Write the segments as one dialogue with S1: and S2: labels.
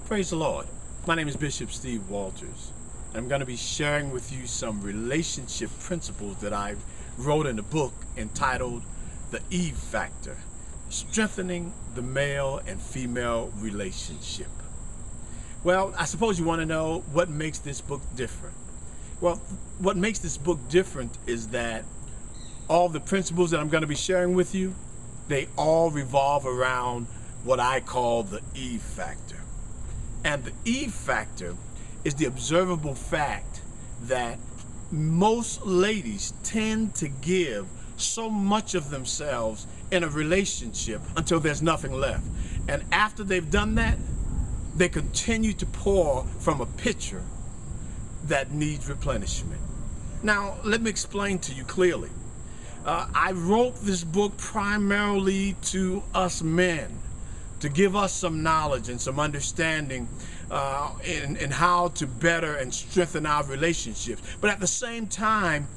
S1: Praise the Lord. My name is Bishop Steve Walters. I'm going to be sharing with you some relationship principles that I wrote in a book entitled The Eve Factor, Strengthening the Male and Female Relationship. Well, I suppose you want to know what makes this book different. Well, what makes this book different is that all the principles that I'm going to be sharing with you, they all revolve around what I call the Eve Factor. And the Eve Factor is the observable fact that most ladies tend to give so much of themselves in a relationship until there's nothing left. And after they've done that, they continue to pour from a pitcher that needs replenishment. Now, let me explain to you clearly. I wrote this book primarily to us men, to give us some knowledge and some understanding in how to better and strengthen our relationships. But at the same time,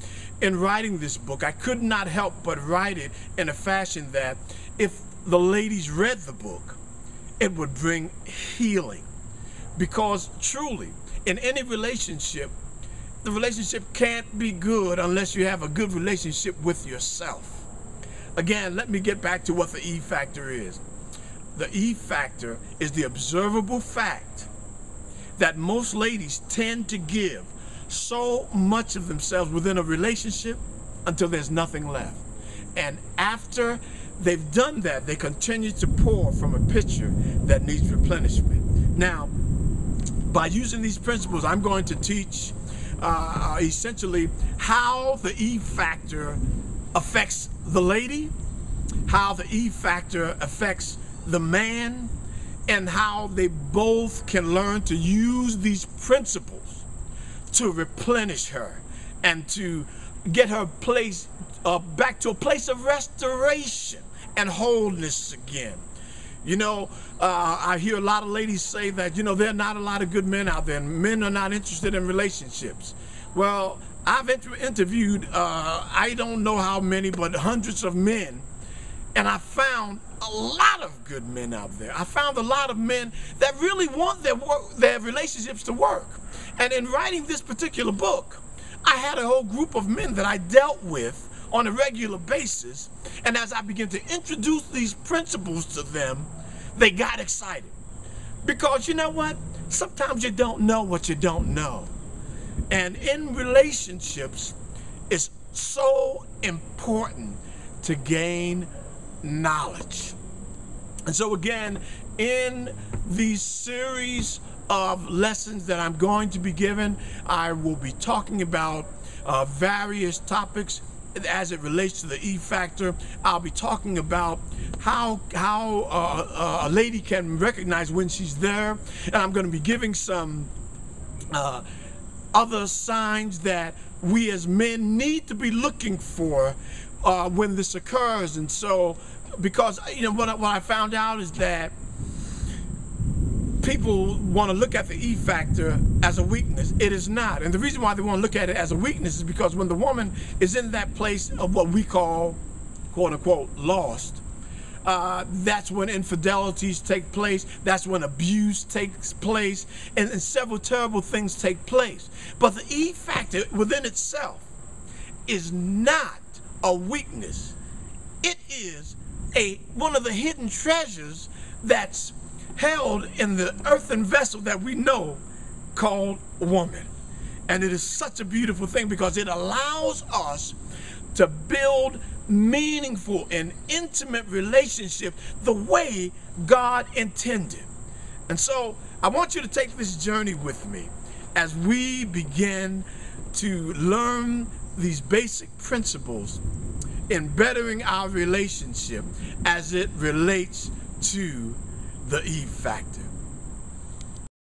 S1: in writing this book, I could not help but write it in a fashion that if the ladies read the book, it would bring healing. Because truly, in any relationship, the relationship can't be good unless you have a good relationship with yourself. Again, let me get back to what the Eve Factor is. The Eve Factor is the observable fact that most ladies tend to give so much of themselves within a relationship until there's nothing left. And after they've done that, they continue to pour from a pitcher that needs replenishment. Now, by using these principles, I'm going to teach essentially how the Eve Factor affects the lady, how the Eve Factor affects the man, and how they both can learn to use these principles to replenish her and to get her place back to a place of restoration and wholeness again. You know, I hear a lot of ladies say that, you know, there are not a lot of good men out there and men are not interested in relationships. Well, I've interviewed, I don't know how many, but hundreds of men, and I found a lot of good men out there. I found a lot of men that really want their relationships to work. And in writing this particular book, I had a whole group of men that I dealt with on a regular basis. And as I began to introduce these principles to them, they got excited. Because you know what? Sometimes you don't know what you don't know. And in relationships, it's so important to gain knowledge. And so again, in these series of lessons that I'm going to be giving, I will be talking about various topics as it relates to the Eve Factor. I'll be talking about how a lady can recognize when she's there, and I'm going to be giving some other signs that we as men need to be looking for when this occurs. And so, because you know what I found out is that people want to look at the Eve Factor as a weakness. It is not. And the reason why they want to look at it as a weakness is because when the woman is in that place of what we call, quote unquote, lost, that's when infidelities take place. That's when abuse takes place, and several terrible things take place. But the Eve Factor within itself is not a weakness. It is one of the hidden treasures that's held in the earthen vessel that we know called woman. And it is such a beautiful thing because it allows us to build meaningful and intimate relationships the way God intended. And so I want you to take this journey with me as we begin to learn these basic principles in bettering our relationship as it relates to the Eve Factor.